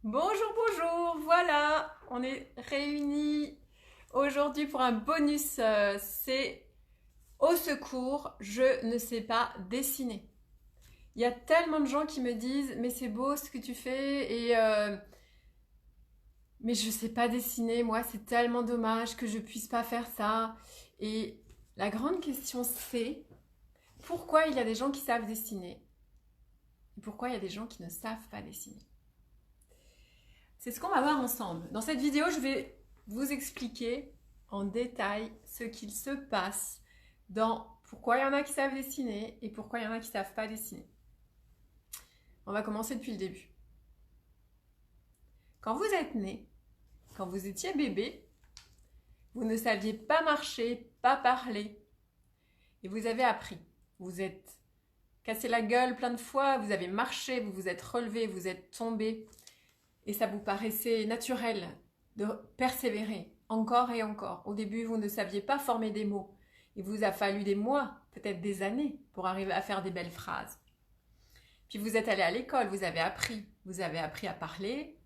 Bonjour, bonjour, voilà, on est réunis aujourd'hui pour un bonus, c'est au secours, je ne sais pas dessiner. Il y a tellement de gens qui me disent mais c'est beau ce que tu fais mais je ne sais pas dessiner, moi c'est tellement dommage que je puisse pas faire ça. Et la grande question c'est pourquoi il y a des gens qui savent dessiner et pourquoi il y a des gens qui ne savent pas dessiner. C'est ce qu'on va voir ensemble. Dans cette vidéo, je vais vous expliquer en détail ce qu'il se passe dans pourquoi il y en a qui savent dessiner et pourquoi il y en a qui ne savent pas dessiner. On va commencer depuis le début. Quand vous êtes né, quand vous étiez bébé, vous ne saviez pas marcher, pas parler et vous avez appris. Vous êtes cassé la gueule plein de fois, vous avez marché, vous vous êtes relevé, vous êtes tombé. Et ça vous paraissait naturel de persévérer encore et encore. Au début, vous ne saviez pas former des mots. Il vous a fallu des mois, peut-être des années, pour arriver à faire des belles phrases. Puis vous êtes allé à l'école, vous avez appris. Vous avez appris à parler,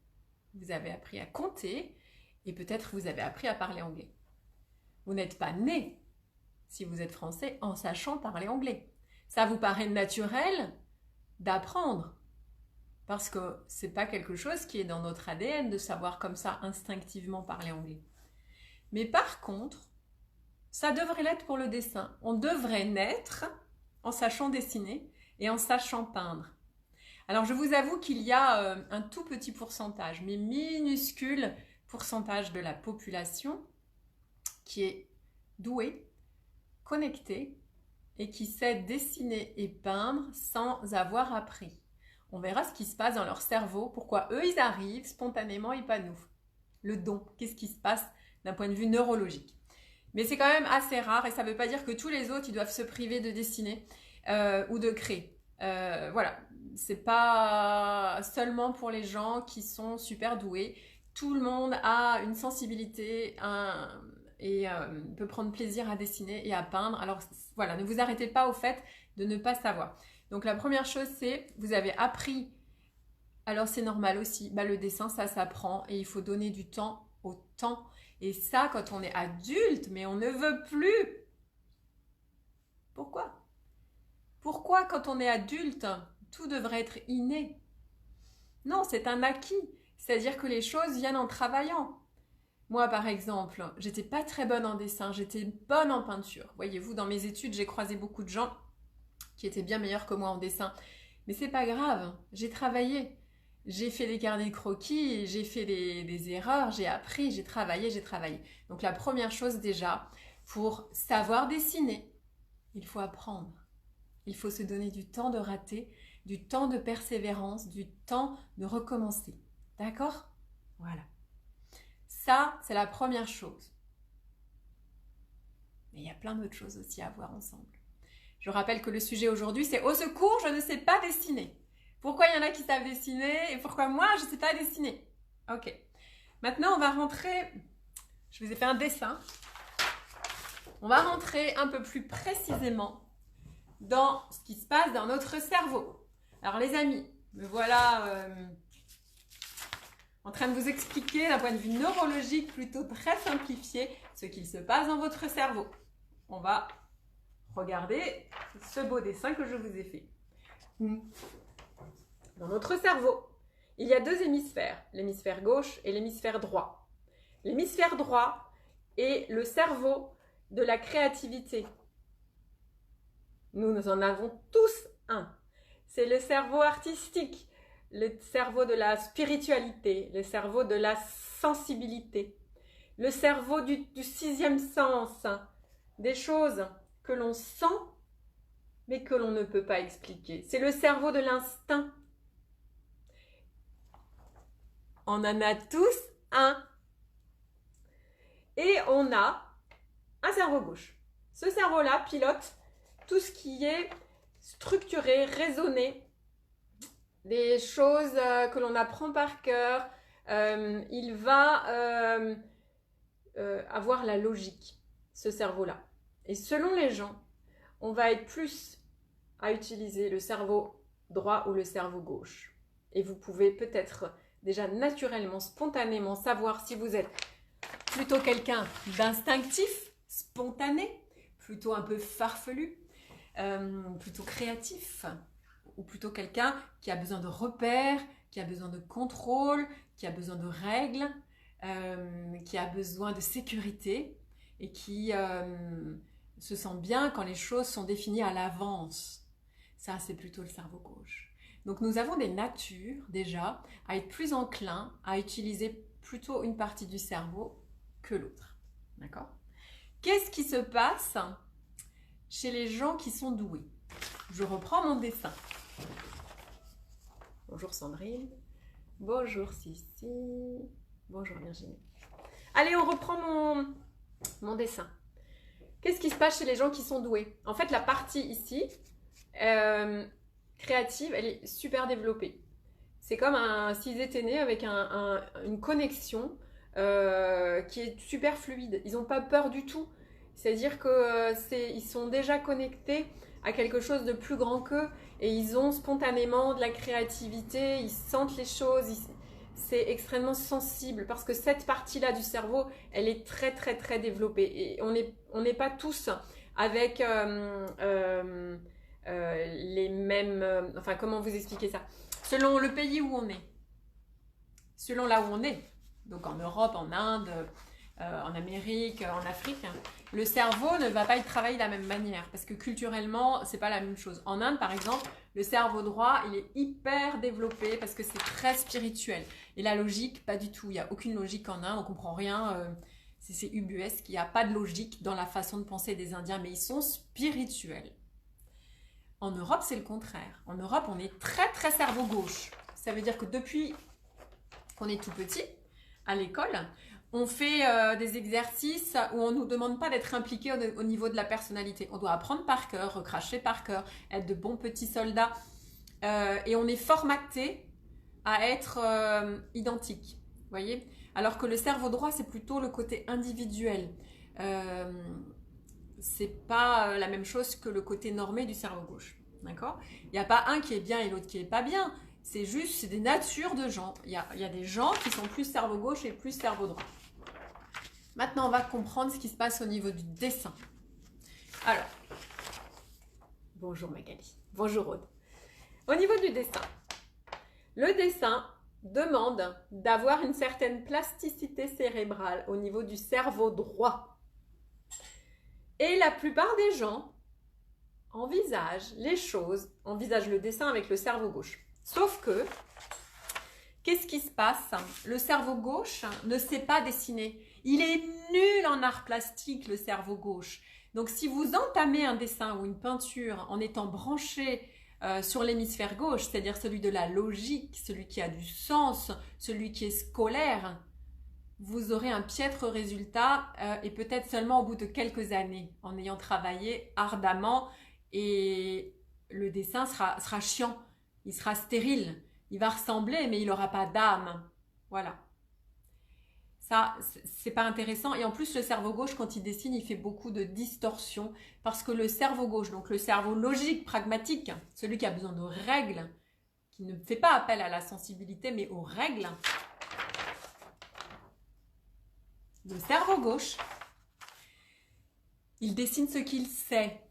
vous avez appris à compter, et peut-être vous avez appris à parler anglais. Vous n'êtes pas né, si vous êtes français, en sachant parler anglais. Ça vous paraît naturel d'apprendre. Parce que c'est pas quelque chose qui est dans notre ADN de savoir comme ça instinctivement parler anglais. Mais par contre, ça devrait l'être pour le dessin. On devrait naître en sachant dessiner et en sachant peindre. Alors je vous avoue qu'il y a un tout petit pourcentage, mais minuscule pourcentage de la population qui est douée, connectée et qui sait dessiner et peindre sans avoir appris. On verra ce qui se passe dans leur cerveau, pourquoi eux ils arrivent spontanément et pas nous. Le don, qu'est-ce qui se passe d'un point de vue neurologique. Mais c'est quand même assez rare et ça ne veut pas dire que tous les autres ils doivent se priver de dessiner ou de créer. Voilà, c'est pas seulement pour les gens qui sont super doués. Tout le monde a une sensibilité et peut prendre plaisir à dessiner et à peindre. Alors voilà, ne vous arrêtez pas au fait de ne pas savoir. Donc la première chose c'est, vous avez appris, alors c'est normal aussi, le dessin ça s'apprend et il faut donner du temps au temps. Et ça quand on est adulte, mais on ne veut plus. Pourquoi? Pourquoi quand on est adulte, tout devrait être inné? Non, c'est un acquis. C'est-à-dire que les choses viennent en travaillant. Moi, par exemple, j'étais pas très bonne en dessin, j'étais bonne en peinture. Voyez-vous, dans mes études, j'ai croisé beaucoup de gens qui étaient bien meilleurs que moi en dessin. Mais c'est pas grave, j'ai travaillé. J'ai fait des carnets de croquis, j'ai fait des erreurs, j'ai appris, j'ai travaillé, j'ai travaillé. Donc la première chose déjà, pour savoir dessiner, il faut apprendre. Il faut se donner du temps de rater, du temps de persévérance, du temps de recommencer. D'accord? Voilà. Ça, c'est la première chose. Mais il y a plein d'autres choses aussi à voir ensemble. Je rappelle que le sujet aujourd'hui, c'est au secours, je ne sais pas dessiner. Pourquoi il y en a qui savent dessiner et pourquoi moi, je ne sais pas dessiner? Ok. Maintenant, on va rentrer... Je vous ai fait un dessin. On va rentrer un peu plus précisément dans ce qui se passe dans notre cerveau. Alors les amis, me voilà en train de vous expliquer d'un point de vue neurologique plutôt très simplifié ce qu'il se passe dans votre cerveau. On va regarder ce beau dessin que je vous ai fait. Dans notre cerveau, il y a deux hémisphères, l'hémisphère gauche et l'hémisphère droit. L'hémisphère droit est le cerveau de la créativité. Nous en avons tous un. C'est le cerveau artistique, le cerveau de la spiritualité, le cerveau de la sensibilité, le cerveau du sixième sens, des choses que l'on sent mais que l'on ne peut pas expliquer. C'est le cerveau de l'instinct. On en a tous un. Et on a un cerveau gauche. Ce cerveau-là pilote tout ce qui est structuré, raisonné, des choses que l'on apprend par cœur. Il va avoir la logique, ce cerveau-là. Et selon les gens, on va être plus à utiliser le cerveau droit ou le cerveau gauche. Et vous pouvez peut-être déjà naturellement, spontanément, savoir si vous êtes plutôt quelqu'un d'instinctif, spontané, plutôt un peu farfelu, plutôt créatif, ou plutôt quelqu'un qui a besoin de repères, qui a besoin de contrôle, qui a besoin de règles, qui a besoin de sécurité et qui se sent bien quand les choses sont définies à l'avance. Ça, c'est plutôt le cerveau gauche. Donc nous avons des natures déjà à être plus enclins à utiliser plutôt une partie du cerveau que l'autre. D'accord ? Qu'est-ce qui se passe chez les gens qui sont doués ? Je reprends mon dessin. Bonjour Sandrine. Bonjour Sissi. Bonjour Virginie. Allez, on reprend mon dessin. Qu'est-ce qui se passe chez les gens qui sont doués ? En fait, la partie ici, créative, elle est super développée. C'est comme s'ils étaient nés avec une connexion qui est super fluide. Ils n'ont pas peur du tout. C'est-à-dire qu'ils sont déjà connectés à quelque chose de plus grand qu'eux et ils ont spontanément de la créativité, ils sentent les choses, c'est extrêmement sensible parce que cette partie-là du cerveau, elle est très très très développée et on n'est pas tous avec les mêmes... enfin, comment vous expliquer ça ? Selon le pays où on est, selon là où on est, donc en Europe, en Inde, en Amérique, en Afrique, le cerveau ne va pas être travaillé de la même manière parce que culturellement, c'est pas la même chose. En Inde, par exemple, le cerveau droit, il est hyper développé parce que c'est très spirituel. Et la logique, pas du tout. Il n'y a aucune logique en Inde, on comprend rien. C'est ubuesque, il n'y a pas de logique dans la façon de penser des Indiens, mais ils sont spirituels. En Europe, c'est le contraire. En Europe, on est très très cerveau gauche. Ça veut dire que depuis qu'on est tout petit, à l'école, on fait des exercices où on ne nous demande pas d'être impliqué au niveau de la personnalité. On doit apprendre par cœur, recracher par cœur, être de bons petits soldats. Et on est formaté à être identique. Voyez ? Alors que le cerveau droit, c'est plutôt le côté individuel. C'est pas la même chose que le côté normé du cerveau gauche. D'accord ? Il n'y a pas un qui est bien et l'autre qui est pas bien. C'est juste, c'est des natures de gens. Il y a des gens qui sont plus cerveau gauche et plus cerveau droit. Maintenant, on va comprendre ce qui se passe au niveau du dessin. Alors, bonjour Magali, bonjour Aude. Au niveau du dessin, le dessin demande d'avoir une certaine plasticité cérébrale au niveau du cerveau droit. Et la plupart des gens envisagent les choses, envisagent le dessin avec le cerveau gauche. Sauf que, qu'est-ce qui se passe ? Le cerveau gauche ne sait pas dessiner. Il est nul en art plastique, le cerveau gauche. Donc, si vous entamez un dessin ou une peinture en étant branché sur l'hémisphère gauche, c'est-à-dire celui de la logique, celui qui a du sens, celui qui est scolaire, vous aurez un piètre résultat et peut-être seulement au bout de quelques années en ayant travaillé ardemment et le dessin sera chiant, il sera stérile, il va ressembler mais il n'aura pas d'âme. Voilà. Ça, c'est pas intéressant. Et en plus, le cerveau gauche, quand il dessine, il fait beaucoup de distorsion parce que le cerveau gauche, donc le cerveau logique, pragmatique, celui qui a besoin de règles, qui ne fait pas appel à la sensibilité mais aux règles, le cerveau gauche, il dessine ce qu'il sait.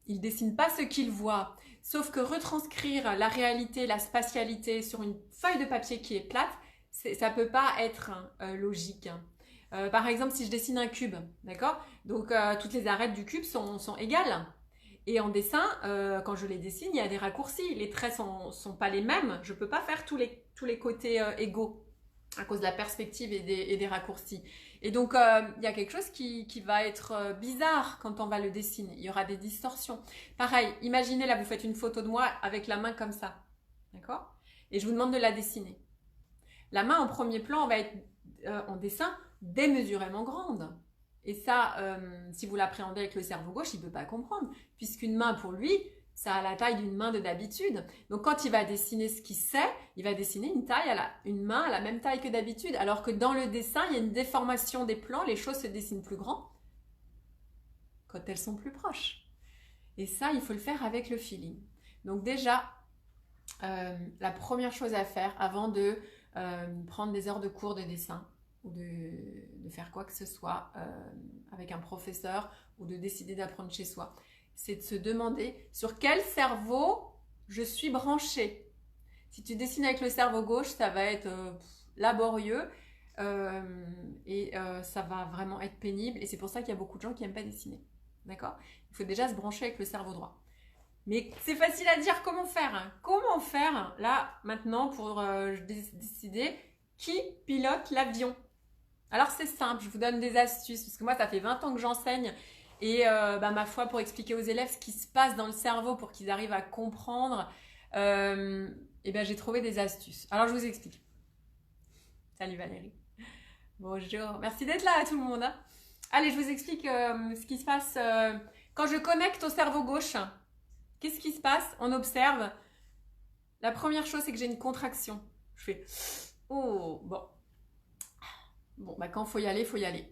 Il dessine pas ce qu'il voit. Sauf que retranscrire la réalité, la spatialité sur une feuille de papier qui est plate, ça peut pas être logique. Par exemple, si je dessine un cube, d'accord ? Donc, toutes les arêtes du cube sont égales. Et en dessin, quand je les dessine, il y a des raccourcis. Les traits sont pas les mêmes. Je peux pas faire tous les côtés égaux à cause de la perspective et des raccourcis. Et donc, il y a quelque chose qui va être bizarre quand on va le dessiner. Il y aura des distorsions. Pareil, imaginez là, vous faites une photo de moi avec la main comme ça. D'accord ? Et je vous demande de la dessiner. La main en premier plan va être en dessin démesurément grande. Et ça, si vous l'appréhendez avec le cerveau gauche, il ne peut pas comprendre. Puisqu'une main pour lui, ça a la taille d'une main de d'habitude. Donc quand il va dessiner ce qu'il sait, il va dessiner une main à la même taille que d'habitude. Alors que dans le dessin, il y a une déformation des plans, les choses se dessinent plus grand quand elles sont plus proches. Et ça, il faut le faire avec le feeling. Donc déjà, la première chose à faire avant de prendre des heures de cours de dessin ou de faire quoi que ce soit avec un professeur ou de décider d'apprendre chez soi. C'est de se demander sur quel cerveau je suis branchée. Si tu dessines avec le cerveau gauche, ça va être laborieux et ça va vraiment être pénible. Et c'est pour ça qu'il y a beaucoup de gens qui n'aiment pas dessiner. D'accord? Il faut déjà se brancher avec le cerveau droit. Mais c'est facile à dire comment faire. Hein. Comment faire là, maintenant, pour décider qui pilote l'avion? Alors c'est simple, je vous donne des astuces, parce que moi ça fait 20 ans que j'enseigne et ma foi pour expliquer aux élèves ce qui se passe dans le cerveau pour qu'ils arrivent à comprendre, j'ai trouvé des astuces. Alors je vous explique. Salut Valérie. Bonjour, merci d'être là à tout le monde. Hein. Allez, je vous explique ce qui se passe quand je connecte au cerveau gauche. Qu'est-ce qui se passe? On observe. La première chose c'est que j'ai une contraction. Je fais oh bon. Bon, quand il faut y aller, il faut y aller.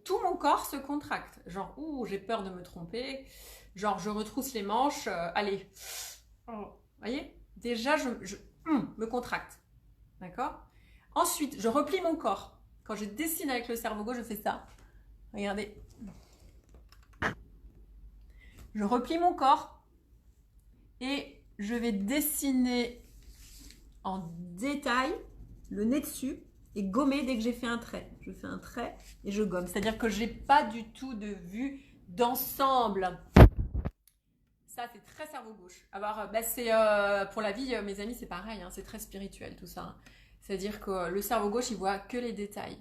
Tout mon corps se contracte. Genre, j'ai peur de me tromper. Genre, je retrousse les manches. Allez. Vous voyez? Déjà, je me contracte. D'accord? Ensuite, je replie mon corps. Quand je dessine avec le cerveau gauche, je fais ça. Regardez. Je replie mon corps. Et je vais dessiner en détail le nez dessus. Et gommer dès que j'ai fait un trait. Je fais un trait et je gomme. C'est-à-dire que je n'ai pas du tout de vue d'ensemble. Ça, c'est très cerveau gauche. Alors, c'est pour la vie, mes amis, c'est pareil. Hein, c'est très spirituel tout ça. Hein. C'est-à-dire que le cerveau gauche, il voit que les détails.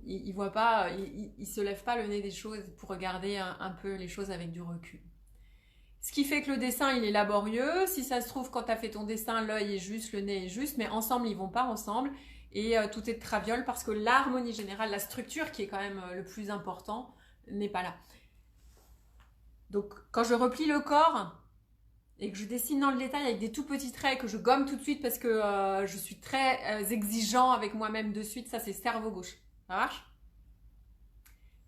Il voit pas, il se lève pas le nez des choses pour regarder un peu les choses avec du recul. Ce qui fait que le dessin, il est laborieux. Si ça se trouve, quand tu as fait ton dessin, l'œil est juste, le nez est juste, mais ensemble, ils vont pas ensemble. Et tout est de traviole parce que l'harmonie générale, la structure qui est quand même le plus important, n'est pas là. Donc, quand je replie le corps et que je dessine dans le détail avec des tout petits traits, que je gomme tout de suite parce que je suis très exigeant avec moi-même de suite, ça c'est cerveau gauche. Ça marche?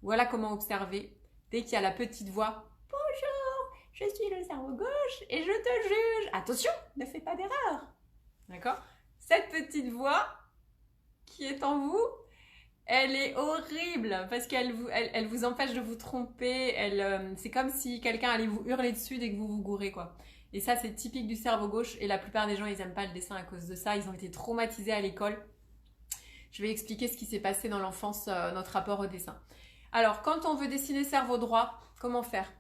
Voilà comment observer dès qu'il y a la petite voix. Bonjour, je suis le cerveau gauche et je te juge. Attention, ne fais pas d'erreur. D'accord? Cette petite voix qui est en vous, elle est horrible parce qu'elle vous empêche de vous tromper. C'est comme si quelqu'un allait vous hurler dessus dès que vous vous gourrez, quoi. Et ça, c'est typique du cerveau gauche. Et la plupart des gens, ils n'aiment pas le dessin à cause de ça. Ils ont été traumatisés à l'école. Je vais expliquer ce qui s'est passé dans l'enfance, notre rapport au dessin. Alors, quand on veut dessiner cerveau droit, comment faire?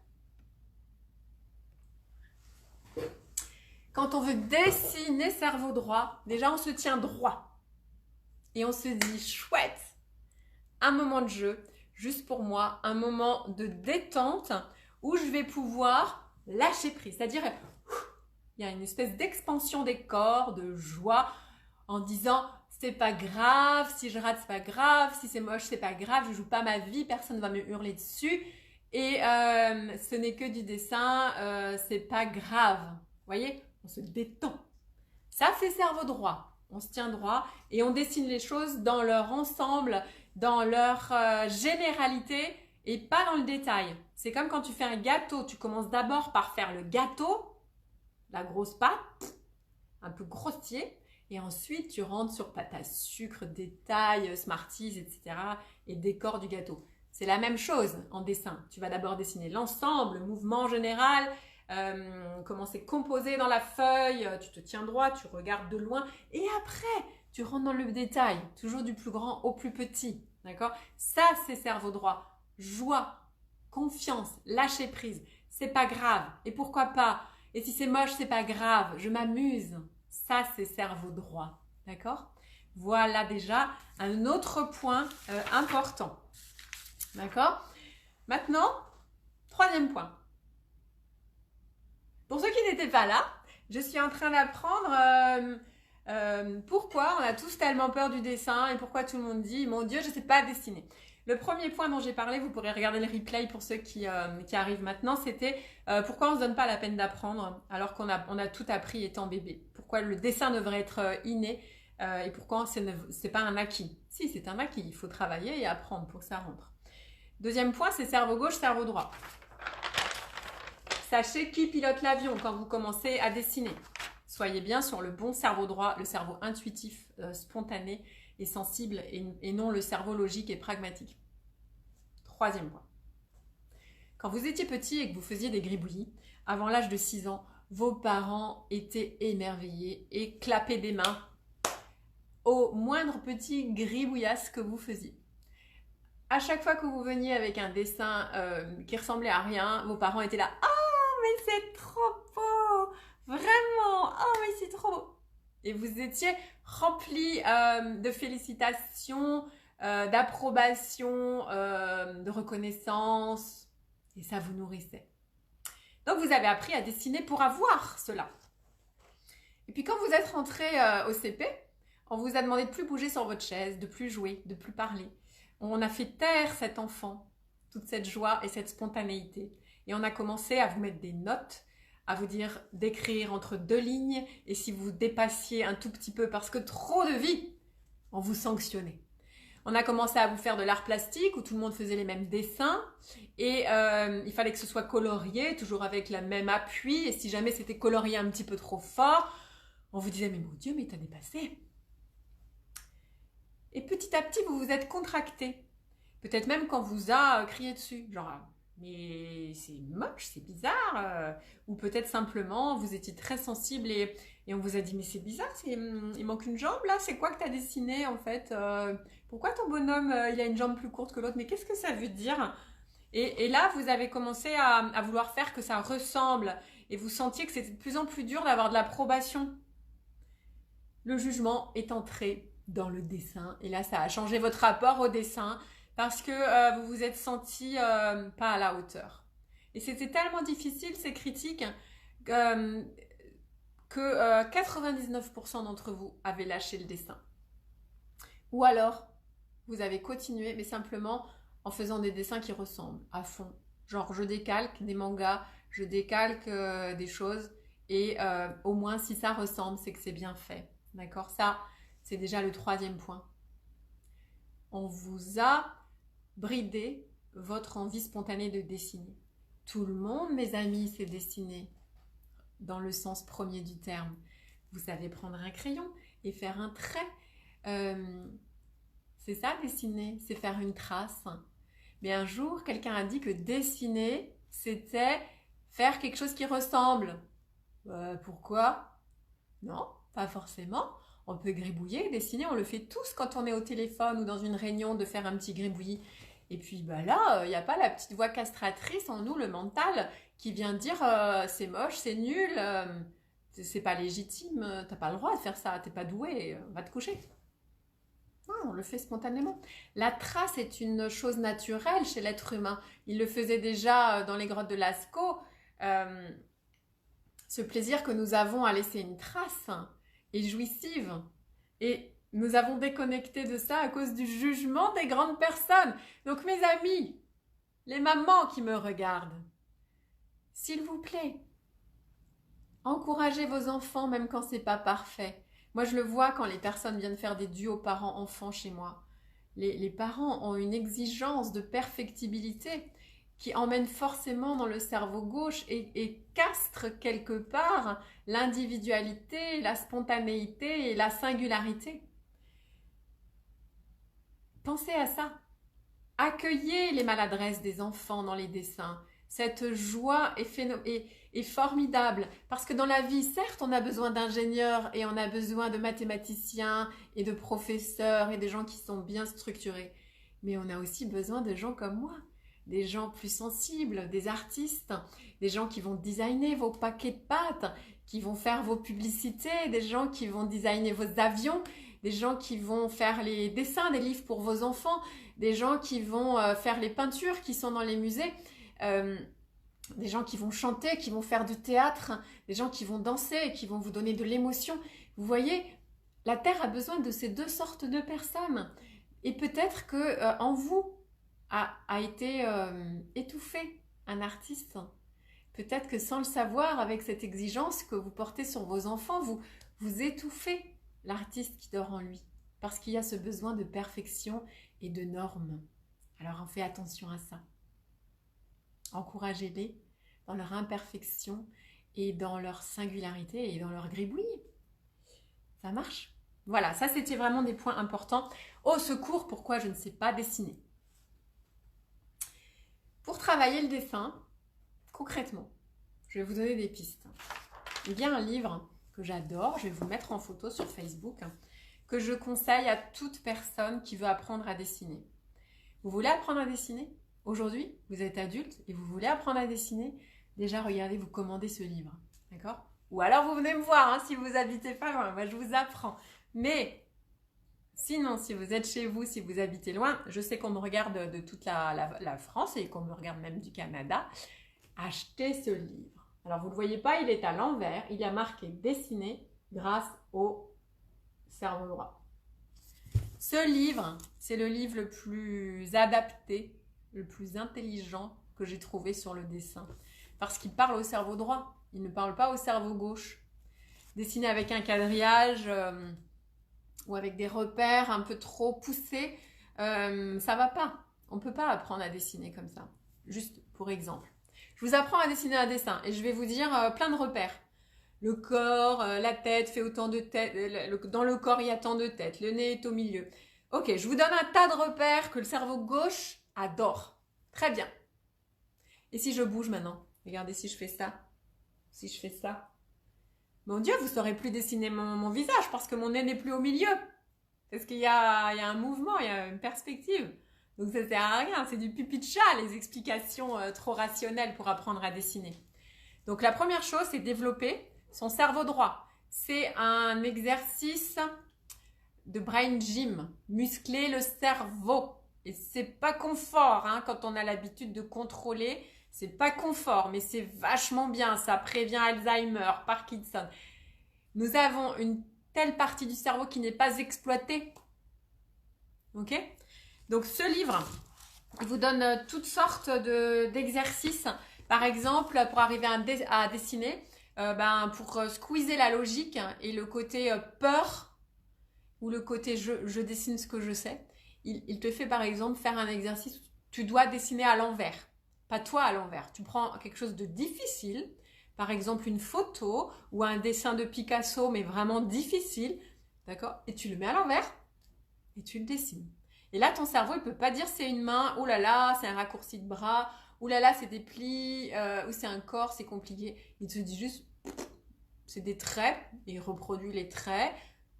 Quand on veut dessiner cerveau droit, déjà, on se tient droit. Et on se dit, chouette, un moment de jeu, juste pour moi, un moment de détente où je vais pouvoir lâcher prise. C'est-à-dire, il y a une espèce d'expansion des corps, de joie, en disant, c'est pas grave, si je rate, c'est pas grave, si c'est moche, c'est pas grave, je joue pas ma vie, personne ne va me hurler dessus. Et ce n'est que du dessin, c'est pas grave. Vous voyez, on se détend. Ça, c'est cerveau droit. On se tient droit et on dessine les choses dans leur ensemble, dans leur généralité et pas dans le détail. C'est comme quand tu fais un gâteau. Tu commences d'abord par faire le gâteau, la grosse pâte, un peu grossier. Et ensuite, tu rentres sur pâte à sucre, détail, Smarties, etc. et décor du gâteau. C'est la même chose en dessin. Tu vas d'abord dessiner l'ensemble, le mouvement général, comment c'est composé dans la feuille, tu te tiens droit, tu regardes de loin et après tu rentres dans le détail, toujours du plus grand au plus petit, d'accord? Ça c'est cerveau droit, joie, confiance, lâcher prise, c'est pas grave et pourquoi pas, et si c'est moche c'est pas grave, je m'amuse, ça c'est cerveau droit, d'accord? Voilà déjà un autre point important, d'accord? Maintenant, troisième point. Pour ceux qui n'étaient pas là, je suis en train d'apprendre pourquoi on a tous tellement peur du dessin et pourquoi tout le monde dit « Mon Dieu, je ne sais pas dessiner ». Le premier point dont j'ai parlé, vous pourrez regarder le replay pour ceux qui arrivent maintenant, c'était pourquoi on ne se donne pas la peine d'apprendre alors qu'on a tout appris étant bébé. Pourquoi le dessin devrait être inné et pourquoi ce n'est pas un acquis. Si, c'est un acquis, il faut travailler et apprendre pour que ça rentre. Deuxième point, c'est cerveau gauche, cerveau droit. Sachez qui pilote l'avion quand vous commencez à dessiner. Soyez bien sur le bon cerveau droit, le cerveau intuitif, spontané et sensible, et non le cerveau logique et pragmatique. Troisième point. Quand vous étiez petit et que vous faisiez des gribouillis, avant l'âge de 6 ans, vos parents étaient émerveillés et clapaient des mains au moindre petit gribouillasse que vous faisiez. À chaque fois que vous veniez avec un dessin qui ressemblait à rien, vos parents étaient là. Oh, mais c'est trop beau! Vraiment! Oh, mais c'est trop beau! Et vous étiez remplis de félicitations, d'approbation, de reconnaissance. Et ça vous nourrissait. Donc vous avez appris à dessiner pour avoir cela. Et puis quand vous êtes rentré au CP, on vous a demandé de plus bouger sur votre chaise, de plus jouer, de plus parler. On a fait taire cet enfant, toute cette joie et cette spontanéité. Et on a commencé à vous mettre des notes, à vous dire d'écrire entre 2 lignes. Et si vous dépassiez un tout petit peu parce que trop de vie, on vous sanctionnait. On a commencé à vous faire de l'art plastique où tout le monde faisait les mêmes dessins et il fallait que ce soit colorié, toujours avec le même appui. Et si jamais c'était colorié un petit peu trop fort, on vous disait « mais mon Dieu, mais t'as dépassé !» Et petit à petit, vous vous êtes contracté. Peut-être même qu'on vous a crié dessus, genre « mais c'est moche, c'est bizarre !» Ou peut-être simplement, vous étiez très sensible et on vous a dit « mais c'est bizarre, il manque une jambe là, c'est quoi que tu as dessiné en fait pourquoi ton bonhomme il a une jambe plus courte que l'autre, mais qu'est-ce que ça veut dire ?» Et là, vous avez commencé à vouloir faire que ça ressemble et vous sentiez que c'était de plus en plus dur d'avoir de l'approbation. Le jugement est entré dans le dessin et là, ça a changé votre rapport au dessin parce que vous vous êtes senti pas à la hauteur. Et c'était tellement difficile ces critiques que 99% d'entre vous avaient lâché le dessin. Ou alors, vous avez continué, mais simplement en faisant des dessins qui ressemblent à fond. Genre, je décalque des mangas, je décalque des choses, et au moins, si ça ressemble, c'est que c'est bien fait. D'accord? Ça, c'est déjà le 3e point. On vous a bridé votre envie spontanée de dessiner. Tout le monde, mes amis, sait dessiner dans le sens premier du terme. Vous savez prendre un crayon et faire un trait. C'est ça, dessiner, c'est faire une trace. Mais un jour, quelqu'un a dit que dessiner, c'était faire quelque chose qui ressemble. Pourquoi? Non, pas forcément. On peut gribouiller, dessiner, on le fait tous quand on est au téléphone ou dans une réunion de faire un petit gribouillis. Et puis là, il n'y a pas la petite voix castratrice en nous, le mental, qui vient dire c'est moche, c'est nul, c'est pas légitime, t'as pas le droit de faire ça, t'es pas doué, va te coucher. Non, on le fait spontanément. La trace est une chose naturelle chez l'être humain. Il le faisait déjà dans les grottes de Lascaux. Ce plaisir que nous avons à laisser une trace est jouissive. Et nous avons déconnecté de ça à cause du jugement des grandes personnes. Donc mes amis, les mamans qui me regardent, s'il vous plaît, encouragez vos enfants même quand c'est pas parfait. Moi, je le vois quand les personnes viennent faire des duos parents-enfants chez moi. Les parents ont une exigence de perfectibilité qui emmène forcément dans le cerveau gauche et castre quelque part l'individualité, la spontanéité et la singularité. Pensez à ça. Accueillez les maladresses des enfants dans les dessins. Cette joie est formidable parce que dans la vie, certes, on a besoin d'ingénieurs et on a besoin de mathématiciens et de professeurs et de gens qui sont bien structurés. Mais on a aussi besoin de gens comme moi, des gens plus sensibles, des artistes, des gens qui vont designer vos paquets de pâtes, qui vont faire vos publicités, des gens qui vont designer vos avions, des gens qui vont faire les dessins des livres pour vos enfants, des gens qui vont faire les peintures qui sont dans les musées, des gens qui vont chanter, qui vont faire du théâtre, des gens qui vont danser, qui vont vous donner de l'émotion. Vous voyez, la Terre a besoin de ces deux sortes de personnes. Et peut-être que en vous a été étouffé un artiste. Peut-être que sans le savoir, avec cette exigence que vous portez sur vos enfants, vous étouffez l'artiste qui dort en lui. Parce qu'il y a ce besoin de perfection et de normes. Alors on fait attention à ça. Encouragez-les dans leur imperfection et dans leur singularité et dans leur gribouillis. Ça marche. Voilà, ça c'était vraiment des points importants. Au secours, pourquoi je ne sais pas dessiner. Pour travailler le dessin, concrètement, je vais vous donner des pistes. Il y a un livre que j'adore, je vais vous mettre en photo sur Facebook, que je conseille à toute personne qui veut apprendre à dessiner. Vous voulez apprendre à dessiner? Aujourd'hui, vous êtes adulte et vous voulez apprendre à dessiner? Déjà, regardez, vous commandez ce livre, d'accord? Ou alors, vous venez me voir, hein, si vous habitez pas loin, moi je vous apprends. Mais, sinon, si vous êtes chez vous, si vous habitez loin, je sais qu'on me regarde de toute la France et qu'on me regarde même du Canada, achetez ce livre. Alors, vous ne le voyez pas, il est à l'envers, il y a marqué « Dessiner grâce au cerveau droit ». Ce livre, c'est le livre le plus adapté, le plus intelligent que j'ai trouvé sur le dessin. Parce qu'il parle au cerveau droit, il ne parle pas au cerveau gauche. Dessiner avec un quadrillage ou avec des repères un peu trop poussés, ça va pas. On ne peut pas apprendre à dessiner comme ça. Juste pour exemple. Je vous apprends à dessiner un dessin et je vais vous dire plein de repères. Le corps, la tête fait autant de têtes. Dans le corps, il y a tant de têtes. Le nez est au milieu. Ok, je vous donne un tas de repères que le cerveau gauche adore. Très bien. Et si je bouge maintenant? Regardez si je fais ça. Si je fais ça. Mon Dieu, vous ne saurez plus dessiner mon visage parce que mon nez n'est plus au milieu. Parce qu'il y a un mouvement, il y a une perspective. Donc ça ne sert à rien, c'est du pipi de chat, les explications trop rationnelles pour apprendre à dessiner. Donc la première chose, c'est développer son cerveau droit. C'est un exercice de brain gym, muscler le cerveau. Et c'est pas confort, hein, quand on a l'habitude de contrôler, c'est pas confort, mais c'est vachement bien, ça prévient Alzheimer, Parkinson. Nous avons une telle partie du cerveau qui n'est pas exploitée. Ok ? Donc ce livre, il vous donne toutes sortes d'exercices. Par exemple, pour arriver à dessiner, pour squeezer la logique et le côté peur ou le côté je dessine ce que je sais, il te fait par exemple faire un exercice où tu dois dessiner à l'envers. Pas toi à l'envers. Tu prends quelque chose de difficile, par exemple une photo ou un dessin de Picasso, mais vraiment difficile, d'accord? Et tu le mets à l'envers et tu le dessines. Et là, ton cerveau, il ne peut pas dire c'est une main, oh là là, c'est un raccourci de bras, oh là là, c'est des plis, ou c'est un corps, c'est compliqué. Il te dit juste, c'est des traits, et il reproduit les traits,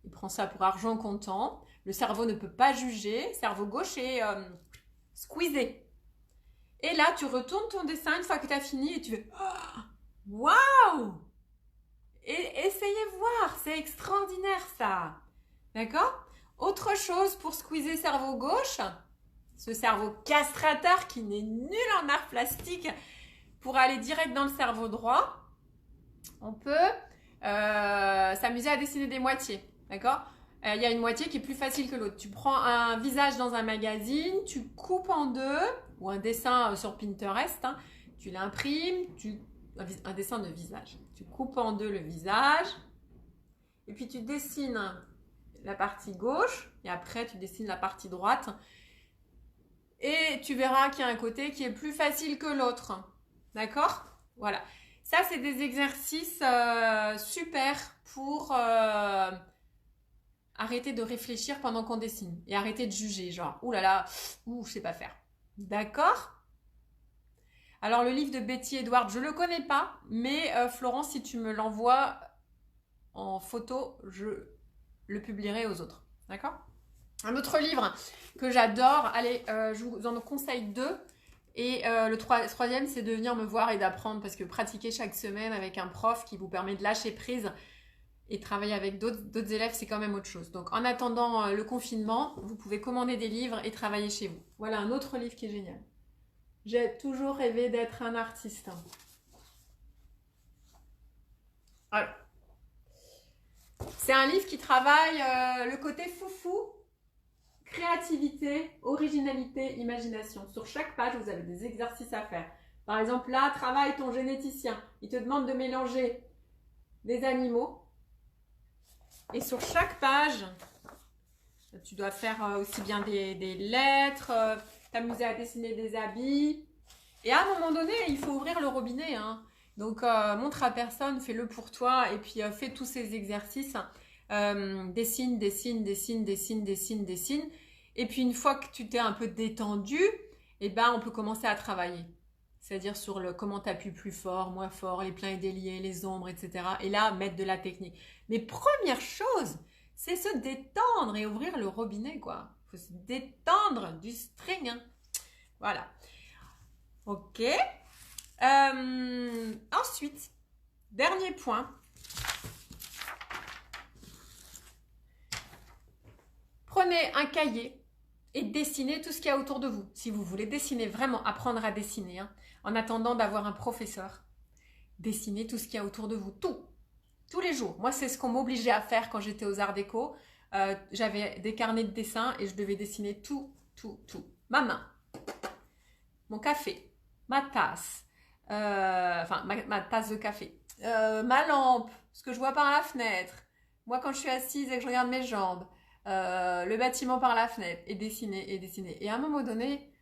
il prend ça pour argent comptant. Le cerveau ne peut pas juger, le cerveau gauche est squeezé. Et là, tu retournes ton dessin une fois que tu as fini et tu fais « Waouh !» Et essayez voir, c'est extraordinaire ça. D'accord ? Autre chose pour squeezer cerveau gauche, ce cerveau castrateur qui n'est nul en art plastique, pour aller direct dans le cerveau droit, on peut s'amuser à dessiner des moitiés. D'accord ? Il y a une moitié qui est plus facile que l'autre. Tu prends un visage dans un magazine, tu coupes en deux, ou un dessin sur Pinterest, hein, tu l'imprimes, un dessin de visage. Tu coupes en deux le visage, et puis tu dessines la partie gauche, et après tu dessines la partie droite, et tu verras qu'il y a un côté qui est plus facile que l'autre. D'accord ? Voilà. Ça, c'est des exercices super pour arrêter de réfléchir pendant qu'on dessine et arrêter de juger, genre, ouh là là, je sais pas faire. D'accord ? Alors, le livre de Betty Edwards, je le connais pas, mais Florence, si tu me l'envoies en photo, je le publierai aux autres. D'accord ? Un autre livre que j'adore, allez, je vous en conseille 2. Et le troisième, c'est de venir me voir et d'apprendre, parce que pratiquer chaque semaine avec un prof qui vous permet de lâcher prise et travailler avec d'autres élèves, c'est quand même autre chose. Donc, en attendant le confinement, vous pouvez commander des livres et travailler chez vous. Voilà un autre livre qui est génial. J'ai toujours rêvé d'être un artiste. Voilà. C'est un livre qui travaille le côté foufou, créativité, originalité, imagination. Sur chaque page, vous avez des exercices à faire. Par exemple, là, travaille ton généticien. Il te demande de mélanger des animaux. Et sur chaque page, tu dois faire aussi bien des lettres, t'amuser à dessiner des habits. Et à un moment donné, il faut ouvrir le robinet, hein. Donc, montre à personne, fais-le pour toi et puis fais tous ces exercices. Dessine, dessine, dessine, dessine, dessine, dessine. Et puis, une fois que tu t'es un peu détendu, eh ben, on peut commencer à travailler. C'est-à-dire sur le comment tu appuies plus fort, moins fort, les pleins et déliés, les ombres, etc. Et là, mettre de la technique. Mais première chose, c'est se détendre et ouvrir le robinet, quoi. Il faut se détendre du string, hein. Voilà. Ok. Ensuite, dernier point. Prenez un cahier et dessinez tout ce qu'il y a autour de vous. Si vous voulez dessiner, vraiment apprendre à dessiner, hein, en attendant d'avoir un professeur, dessinez tout ce qu'il y a autour de vous, tout. Tous les jours. Moi, c'est ce qu'on m'obligeait à faire quand j'étais aux Arts Déco. J'avais des carnets de dessin et je devais dessiner tout, tout, tout. Ma main, mon café, ma tasse, ma tasse de café, ma lampe, ce que je vois par la fenêtre. Moi, quand je suis assise et que je regarde mes jambes, le bâtiment par la fenêtre, et dessiner, et dessiner. Et à un moment donné,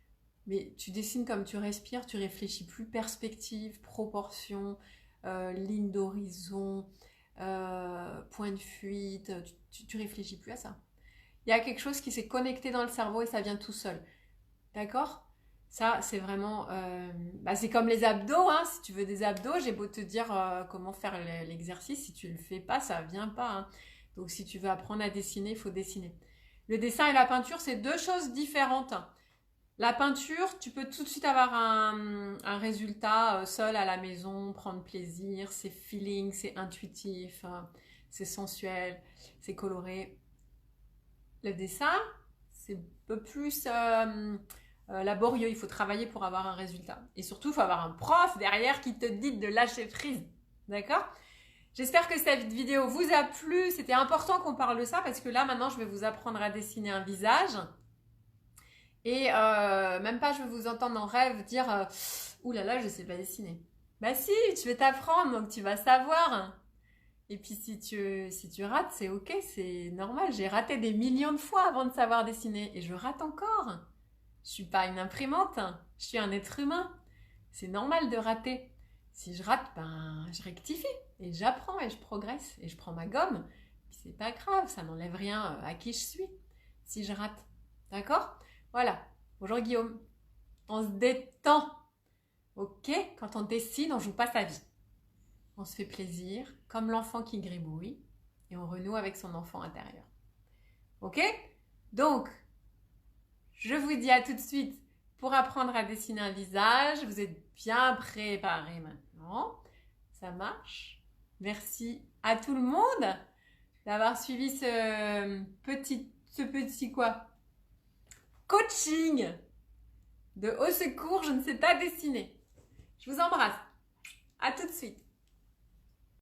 mais tu dessines comme tu respires, tu réfléchis plus perspective, proportion, ligne d'horizon, point de fuite, tu réfléchis plus à ça. Il y a quelque chose qui s'est connecté dans le cerveau et ça vient tout seul. D'accord ? Ça, c'est vraiment... c'est comme les abdos, hein. Si tu veux des abdos, j'ai beau te dire comment faire l'exercice, si tu ne le fais pas, ça ne vient pas, hein. Donc, si tu veux apprendre à dessiner, il faut dessiner. Le dessin et la peinture, c'est deux choses différentes. La peinture, tu peux tout de suite avoir un résultat seul à la maison, prendre plaisir, c'est feeling, c'est intuitif, c'est sensuel, c'est coloré. Le dessin, c'est un peu plus laborieux, il faut travailler pour avoir un résultat. Et surtout, il faut avoir un prof derrière qui te dit de lâcher prise. D'accord ? J'espère que cette vidéo vous a plu. C'était important qu'on parle de ça parce que là, maintenant, je vais vous apprendre à dessiner un visage. Et même pas, je vais vous entendre en rêve dire ouh là là, je sais pas dessiner. Bah si, je vais t'apprendre, donc tu vas savoir. Et puis si tu rates, c'est ok, c'est normal. J'ai raté des millions de fois avant de savoir dessiner et je rate encore. Je suis pas une imprimante, je suis un être humain. C'est normal de rater. Si je rate, ben je rectifie et j'apprends et je progresse et je prends ma gomme. Puis c'est pas grave, ça n'enlève rien à qui je suis si je rate. D'accord ? Voilà. Bonjour Guillaume. On se détend. Ok ? Quand on dessine, on joue pas sa vie. On se fait plaisir, comme l'enfant qui gribouille, et on renoue avec son enfant intérieur. Ok ? Donc, je vous dis à tout de suite pour apprendre à dessiner un visage. Vous êtes bien préparés maintenant. Ça marche. Merci à tout le monde d'avoir suivi ce petit quoi ? Coaching de au secours, je ne sais pas dessiner. Je vous embrasse.